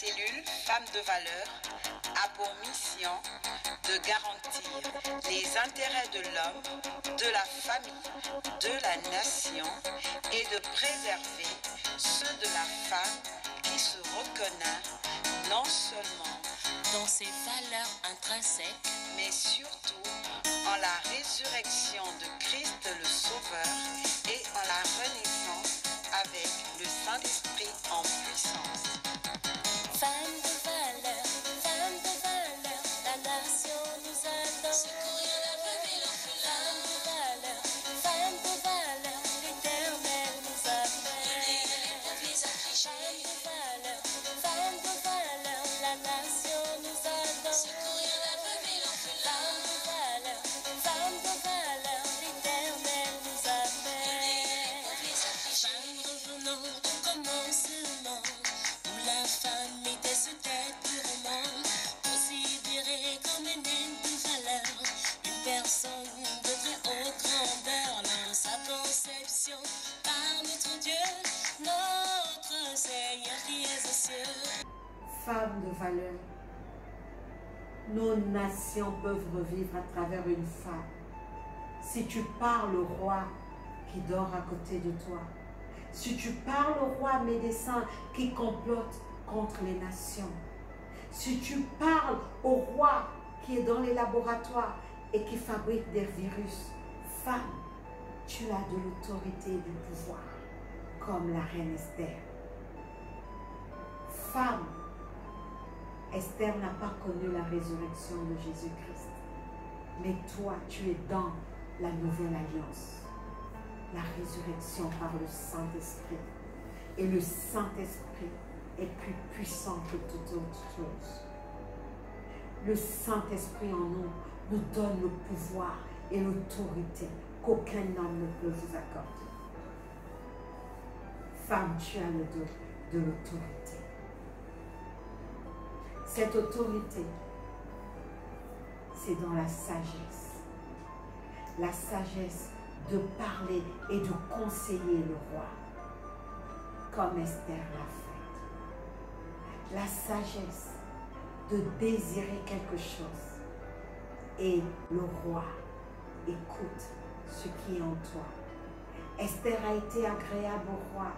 cellule Femmes de valeur a pour mission de garantir les intérêts de l'homme, de la famille, de la nation et de préserver ceux de la femme qui se reconnaît non seulement dans ses valeurs intrinsèques, mais surtout en la résurrection de Christ le Sauveur et en la renaissance avec le Saint-Esprit en puissance. Femmes de valeur, la nation nous adore. Secourir la veuve et l'orphelin. Femmes de valeur, l'Éternel nous appelle. L'église à Christ. Femmes de valeur, la nation nous adore. Secourir la veuve et l'orphelin. Femmes de valeur, l'Éternel nous appelle. L'église à Christ. Femmes revenant au commencement, où la femme était sous tête purement, considérée comme une de valeur, une personne de très haute grandeur, dans sa conception, par notre Dieu, notre Seigneur qui est aux cieux. Femmes de valeur, nos nations peuvent revivre à travers une femme. Si tu parles au roi qui dort à côté de toi, si tu parles au roi médecin qui complote contre les nations, si tu parles au roi qui est dans les laboratoires et qui fabrique des virus, femme, tu as de l'autorité et du pouvoir, comme la reine Esther. Femme, Esther n'a pas connu la résurrection de Jésus-Christ, mais toi, tu es dans la nouvelle alliance. La résurrection par le Saint-Esprit. Et le Saint-Esprit est plus puissant que toute autre chose. Le Saint-Esprit en nous nous donne le pouvoir et l'autorité qu'aucun homme ne peut vous accorder. Femme, tu as le dos de l'autorité. Cette autorité, c'est dans la sagesse. La sagesse de parler et de conseiller le roi, comme Esther l'a fait. La sagesse de désirer quelque chose et le roi écoute ce qui est en toi. Esther a été agréable au roi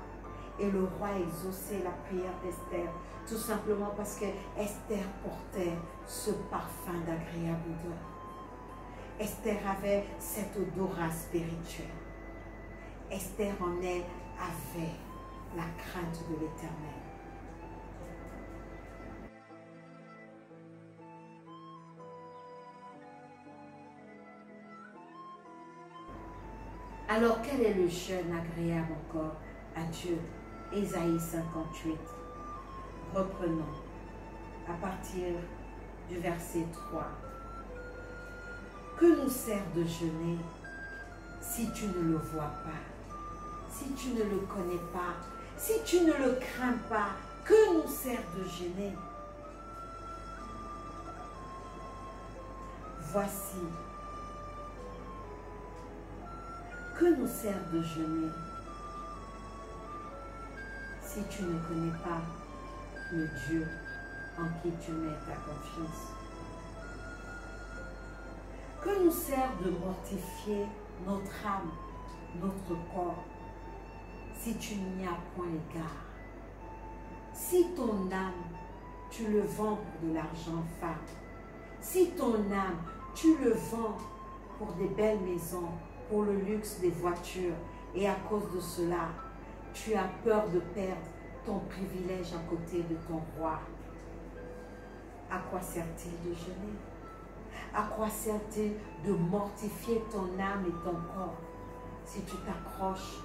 et le roi a exaucé la prière d'Esther tout simplement parce que Esther portait ce parfum d'agréable odeur. Esther avait cet odorat spirituel. Esther en elle avait la crainte de l'Éternel. Alors quel est le jeûne agréable encore à Dieu? Ésaïe 58. Reprenons à partir du verset 3. Que nous sert de jeûner si tu ne le vois pas, si tu ne le connais pas, si tu ne le crains pas? Que nous sert de jeûner? Voici, que nous sert de jeûner si tu ne connais pas le Dieu en qui tu mets ta confiance? Que nous sert de mortifier notre âme, notre corps, si tu n'y as point égard? Si ton âme, tu le vends pour de l'argent femme, si ton âme, tu le vends pour des belles maisons, pour le luxe des voitures, et à cause de cela, tu as peur de perdre ton privilège à côté de ton roi, à quoi sert-il de jeûner? À quoi sert-il de mortifier ton âme et ton corps si tu t'accroches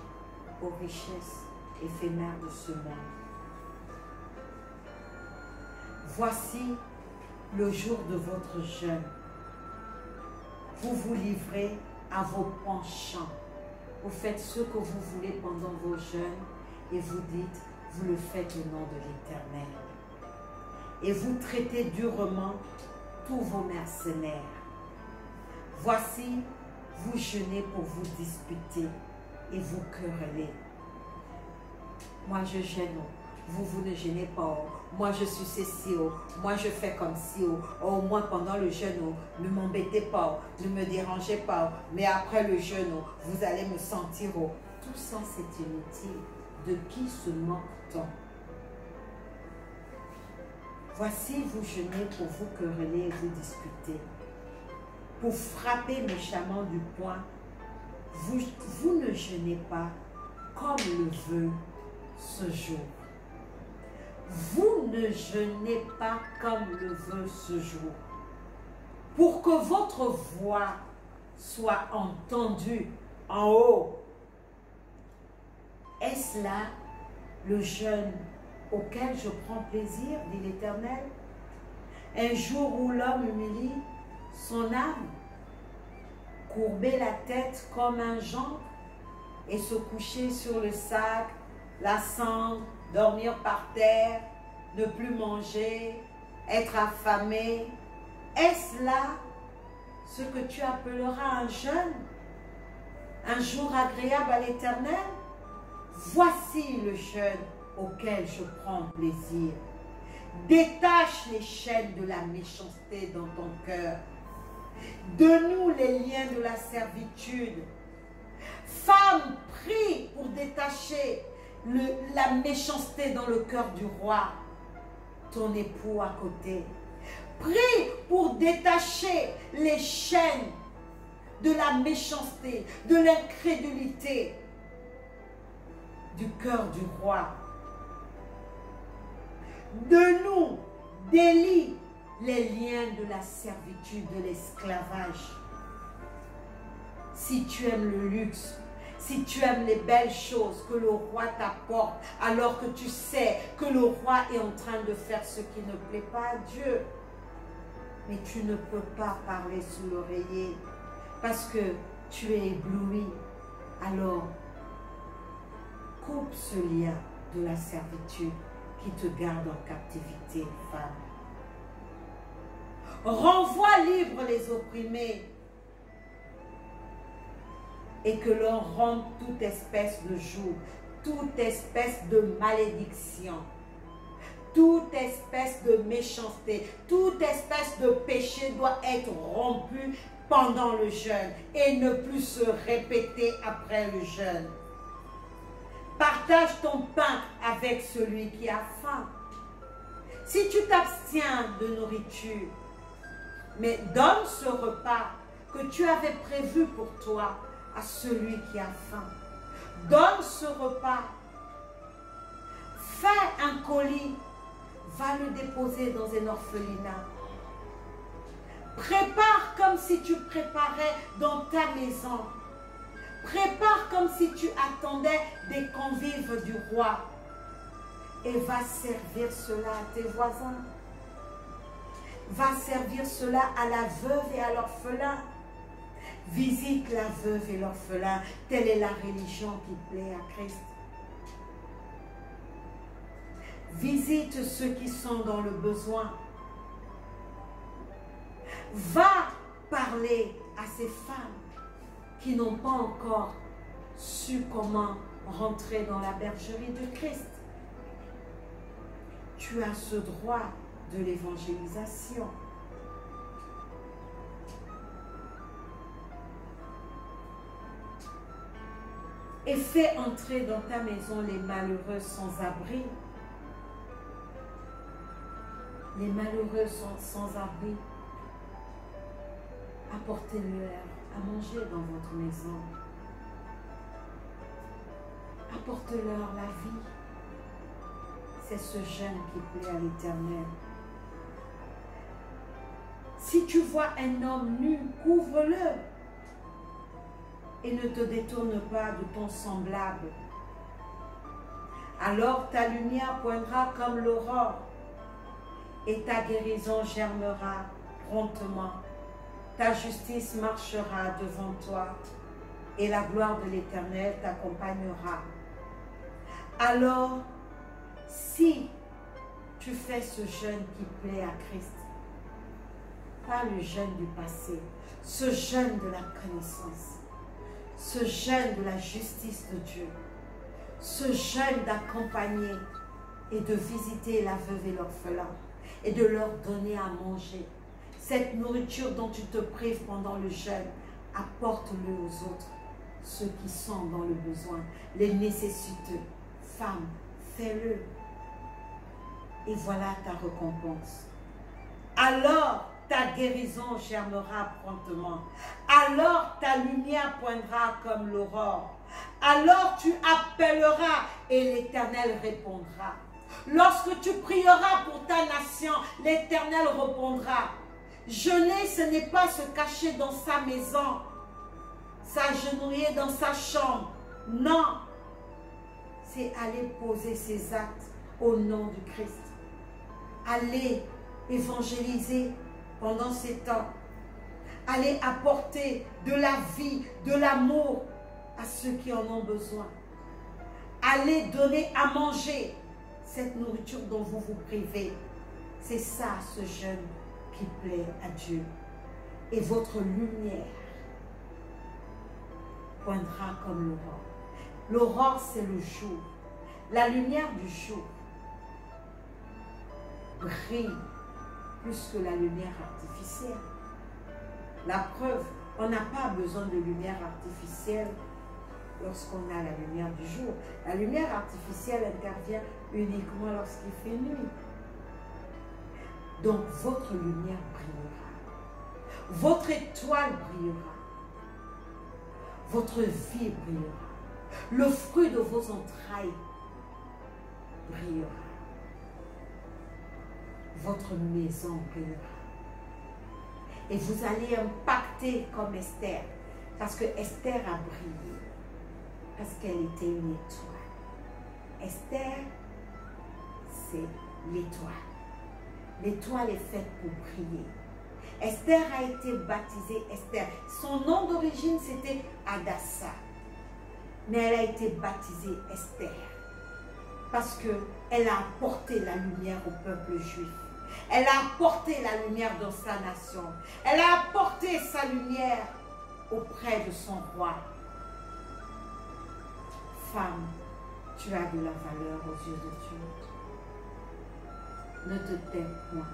aux richesses éphémères de ce monde? Voici le jour de votre jeûne. Vous vous livrez à vos penchants. Vous faites ce que vous voulez pendant vos jeûnes et vous dites, vous le faites au nom de l'Éternel. Et vous traitez durement tous vos mercenaires. Voici, vous jeûnez pour vous disputer et vous quereller. Moi, je jeûne. vous ne gênez pas. Moi, je suis ceci. Moi, je fais comme si. Moi, pendant le jeûne, ne m'embêtez pas. Ne me dérangez pas. Mais après le jeûne, vous allez me sentir. Tout ça, c'est inutile. De qui se moque-t-on? Voici, vous jeûnez pour vous quereller et vous discuter. Pour frapper méchamment du poing. Vous ne jeûnez pas comme le veut ce jour. Vous ne jeûnez pas comme le veut ce jour. Pour que votre voix soit entendue en haut. Est-ce là le jeûne auquel je prends plaisir, dit l'Éternel? Un jour où l'homme humilie son âme, courber la tête comme un gendre et se coucher sur le sac, la cendre, dormir par terre, ne plus manger, être affamé. Est-ce là ce que tu appelleras un jeûne? Un jour agréable à l'Éternel? Voici le jeûne auquel je prends plaisir. Détache les chaînes de la méchanceté dans ton cœur. Donne-nous les liens de la servitude. Femme, prie pour détacher la méchanceté dans le cœur du roi, ton époux à côté. Prie pour détacher les chaînes de la méchanceté, de l'incrédulité du cœur du roi. De nous, délie les liens de la servitude, de l'esclavage. Si tu aimes le luxe, si tu aimes les belles choses que le roi t'apporte, alors que tu sais que le roi est en train de faire ce qui ne plaît pas à Dieu, mais tu ne peux pas parler sous l'oreiller parce que tu es ébloui, alors coupe ce lien de la servitude qui te garde en captivité, femme. Renvoie libre les opprimés et que l'on rende toute espèce de joug, toute espèce de malédiction, toute espèce de méchanceté, toute espèce de péché doit être rompue pendant le jeûne et ne plus se répéter après le jeûne. Partage ton pain avec celui qui a faim. Si tu t'abstiens de nourriture, mais donne ce repas que tu avais prévu pour toi à celui qui a faim. Donne ce repas. Fais un colis. Va le déposer dans un orphelinat. Prépare comme si tu préparais dans ta maison. Prépare comme si tu attendais des convives du roi. Et va servir cela à tes voisins. Va servir cela à la veuve et à l'orphelin. Visite la veuve et l'orphelin. Telle est la religion qui plaît à Christ. Visite ceux qui sont dans le besoin. Va parler à ces femmes qui n'ont pas encore su comment rentrer dans la bergerie de Christ. Tu as ce droit de l'évangélisation. Et fais entrer dans ta maison les malheureux sans abri. Les malheureux sans abri. Apportez-leur à manger dans votre maison. Apporte-leur la vie. C'est ce jeûne qui plaît à l'Éternel. Si tu vois un homme nu, couvre-le et ne te détourne pas de ton semblable. Alors ta lumière poindra comme l'aurore et ta guérison germera promptement. Ta justice marchera devant toi et la gloire de l'Éternel t'accompagnera. Alors, si tu fais ce jeûne qui plaît à Christ, pas le jeûne du passé, ce jeûne de la connaissance, ce jeûne de la justice de Dieu, ce jeûne d'accompagner et de visiter la veuve et l'orphelin et de leur donner à manger. Cette nourriture dont tu te prives pendant le jeûne, apporte-le aux autres, ceux qui sont dans le besoin, les nécessiteux. Femme, fais-le. Et voilà ta récompense. Alors ta guérison germera promptement. Alors ta lumière poindra comme l'aurore. Alors tu appelleras et l'Éternel répondra. Lorsque tu prieras pour ta nation, l'Éternel répondra. Jeûner, ce n'est pas se cacher dans sa maison, s'agenouiller dans sa chambre. Non, c'est aller poser ses actes au nom du Christ. Aller évangéliser pendant ces temps. Aller apporter de la vie, de l'amour à ceux qui en ont besoin. Allez donner à manger cette nourriture dont vous vous privez. C'est ça, ce jeûne qui plaît à Dieu. Et votre lumière poindra comme l'aurore. L'aurore, c'est le jour. La lumière du jour brille plus que la lumière artificielle. La preuve, on n'a pas besoin de lumière artificielle lorsqu'on a la lumière du jour. La lumière artificielle intervient uniquement lorsqu'il fait nuit. Donc votre lumière brillera. Votre étoile brillera. Votre vie brillera. Le fruit de vos entrailles brillera. Votre maison brillera. Et vous allez impacter comme Esther. Parce que Esther a brillé. Parce qu'elle était une étoile. Esther, c'est l'étoile. L'étoile est faite pour briller. Esther a été baptisée Esther. Son nom d'origine, c'était Hadassah. Mais elle a été baptisée Esther. Parce qu'elle a apporté la lumière au peuple juif. Elle a apporté la lumière dans sa nation. Elle a apporté sa lumière auprès de son roi. Femme, tu as de la valeur aux yeux de Dieu. Ne te tais point.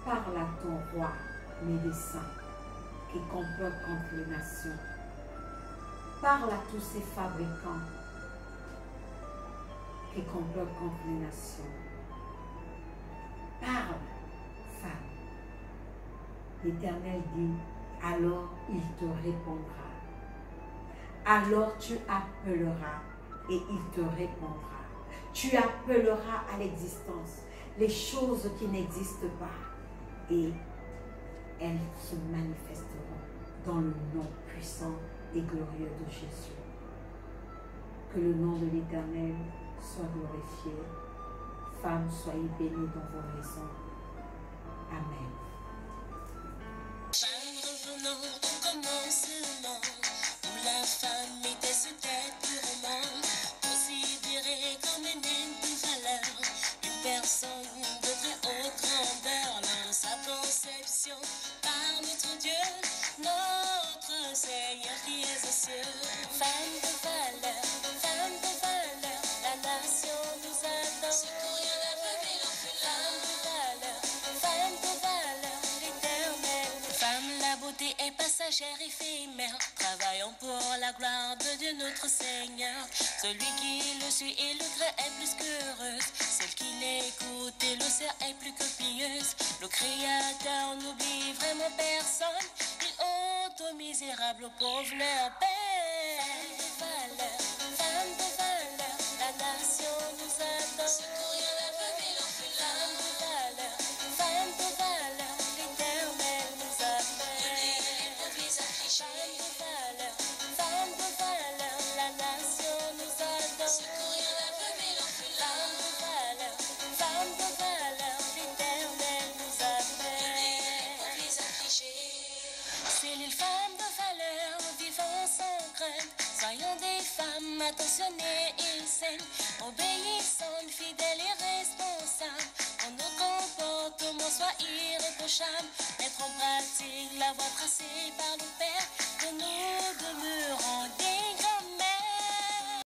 Parle à ton roi, médecin, qui complote contre les nations. Parle à tous ces fabricants qui complotent contre les nations. Parle, femme. L'Éternel dit, alors il te répondra. Alors tu appelleras et il te répondra. Tu appelleras à l'existence les choses qui n'existent pas et elles se manifesteront dans le nom puissant et glorieux de Jésus. Que le nom de l'Éternel soit glorifié. Femmes, soyez bénies dans vos maisons. Amen. Revenons au commencement, où la femme était ce qu'elle purement considérée comme une de valeur, une personne de très haute grandeur dans sa conception par notre Dieu, notre Seigneur qui est aux cieux. Femme de valeur, la nation nous adore. Secourir la veuve et l'orphelin. Femme de valeur, l'Éternel. Femme, la beauté est passagère, éphémère. Travaillons pour la gloire de Dieu notre Seigneur. Celui qui le suit et le craint est plus qu'heureuse. Celle qui l'écoute et le sert est plus que pieuse. Le Créateur n'oublie vraiment personne. Il ôte aux misérables, aux pauvres leur peine. Femme de valeur, la nation nous adore. Secourir la veuve et l'orphelin. Femme de valeur, l'Éternel nous appelle. Femme de valeur, la nation nous adore. Secourir la veuve et l'orphelin. Femme de valeur, l'Éternel nous appelle. C'est l'île femme de valeur, vivant sans crainte. Soyons des femmes attentionnées et saines, obéissantes, fidèles et responsables. Que nos comportements soient irréprochables. Mettre en pratique la voie tracée par le Père, que nous demeurons des